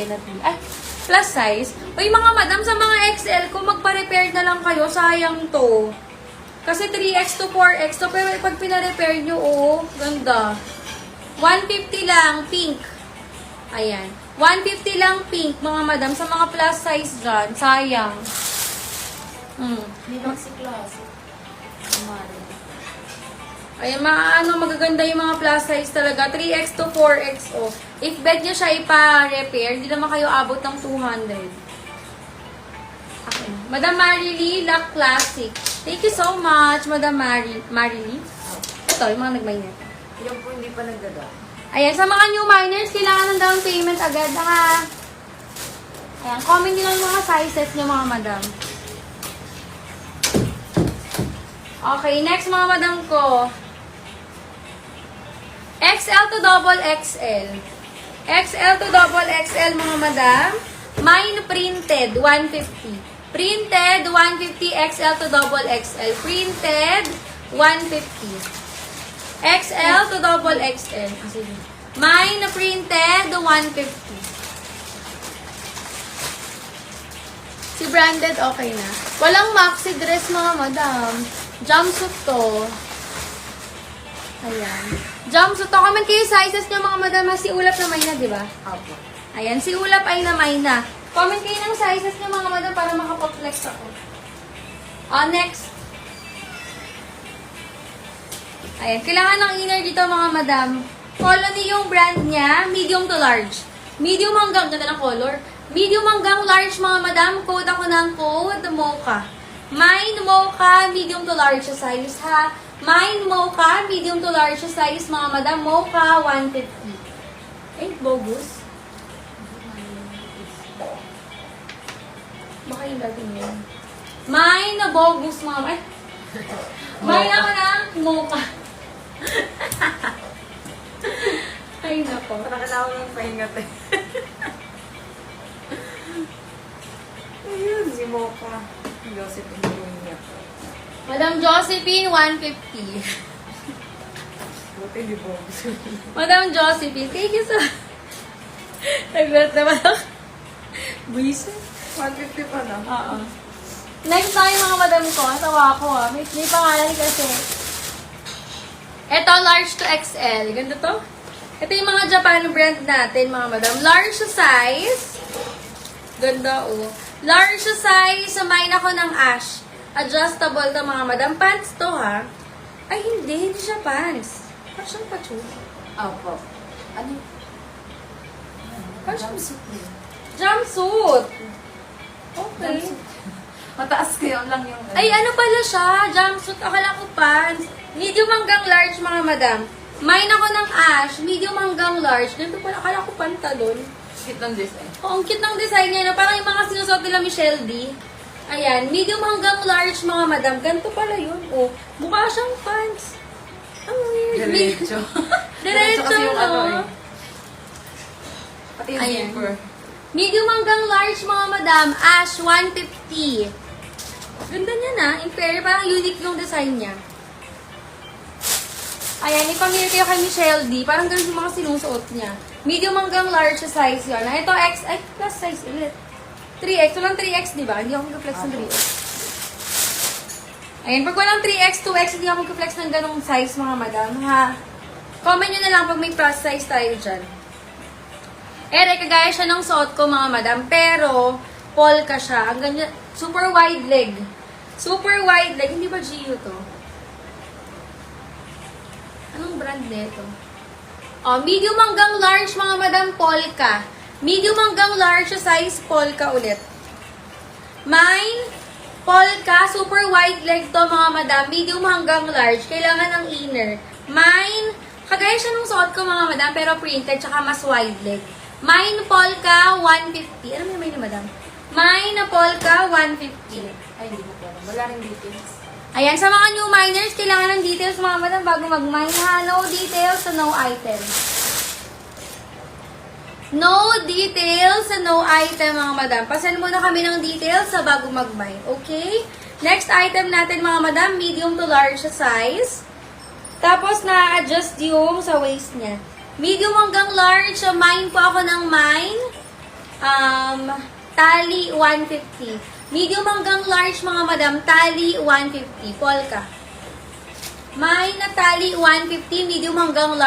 na 3. Ay, plus size. Uy, mga madam, sa mga XL, kung magpa-repair na lang kayo, sayang to. Kasi 3X to 4X to, pero pag pina-repair nyo, oh, ganda. 150 lang, pink. Ayan. 150 lang pink, mga madam, sa mga plus size dyan. Sayang. Hindi lang si klase. Ayan, magaganda yung mga plus size talaga. 3X to 4X, oh. If bed nyo siya ipa-repair, hindi naman kayo abot ng 200. Okay. Madam Marily, Lock Classic. Thank you so much, Madam Marily. Ito, yung mga nagmainit. Yung po hindi pa nagdada. Ayan, sa mga new miners, kailangan ng down payment agad, ha? Ayan, comment nyo lang yung mga sizes nyo, mga madam. Okay, next mga madam ko. XL to double XL. XL to double XL, mga madam. Mine printed, 150. Printed, 150. XL to double XL. Printed, 150. XL to double XL. Sige. Mine printed, 150. Si branded, okay na. Walang maxi dress, mga madam. Jumpsuit to. Ayan. Jumpsuit to. Comment kayo sizes nyo, mga madam. Si Ulap na may na, di ba? Opo. Ayan. Si Ulap ay na may na. Comment kayo ng sizes nyo, mga madam, para makapag-flex ako. Next. Ayan. Kailangan ng inner dito, mga madam. Colony yung brand niya. Medium to large. Medium hanggang, ganda ng color. Medium hanggang large, mga madam. Code ako ng code, Mocha. Mine Mocha, medium to large size, ha? Mine Mocha, medium to large size, mga madam. Mocha, 150. Eh, bogus. Baka yung dating yun. Mine na bogus, mga madam. Mine ako ng Mocha. Ay, nako. Nakakalawa ng pahinga tayo. Ayun, si Mocha. Joseph niya. Madam Josephine, 150. Buti di po. Madam Josephine, thank you so Naglat naman ako. Buisit. 150 pa na. Oo. Next tayo, mga madam ko. Tawa ko, ah. May pangalan kasi. Ito, large to XL. Ganda to. Ito yung mga Japan brand natin, mga madam. Large size. Ganda, oh. Large size. Samayin ako ng ash. Adjustable to, mga madam. Pants to, ha? Ay, hindi. Hindi siya pants. Parang siyang patcho. Opo. Ano? Jumpsuit. Jumpsuit. Okay. Mataas kayo lang yung... Ay, ano pala siya? Jumpsuit. Akala ko pants. Medium hanggang large, mga madam. Mine ako ng ash. Medium hanggang large. Ganito pala. Akala ko pantalon. Cute ng design. Oh, ang cute ng design niya. No? Parang yung mga sinusuot nila Michelle D. Ayan. Medium hanggang large, mga madam. Ganito pala yun. Oh, mukha siyang pants. Ang weird. Diretso. Diretso, kasi yung no? ano eh. Pati yung Ayan. zipper. Medium hanggang large, mga madam. Ash, 150. Ganda niya na. In fair, parang unique yung design niya. Ayan, ipamili kayo kay Michelle D. Parang ganun yung mga sinusuot niya. Medium hanggang large size yun. Ito, X, ay, plus size ulit. 3X. Walang 3X, di ba? Hindi ako mag-flex ng 3X. Ayan, pag walang 3X, 2X, hindi ako mag-flex ng ganong size, mga madam, ha? Comment nyo na lang pag may plus size tayo dyan. Kagaya siya ng suot ko, mga madam. Pero, polka siya. Ang ganyan, super wide leg. Super wide leg. Hindi ba Gio to? Anong brand nito? Oh, medium hanggang large, mga madam, polka. Medium hanggang large size, polka ulit. Mine, polka, super wide leg to, mga madam. Medium hanggang large. Kailangan ng inner. Mine, kagaya siya ng suot ko, mga madam, pero printed, tsaka mas wide leg. Mine, polka, 150. Ano may na, madam? Mine, polka, 150. Ay, hindi ko. Wala rin details. Ayan, sa mga new miners, kailangan ng details, mga madam, bago mag-mine, ha? No details, so no item. No details, so no item, mga madam. Pasend muna kami ng details sa bago mag-mine, okay? Next item natin, mga madam, medium to large size. Tapos, na-adjust yung sa waist niya. Medium hanggang large, so mine po ako ng mine. Tali 150. Medium hanggang large mga madam, tali 150. Polka. May na tali 150, medium hanggang large.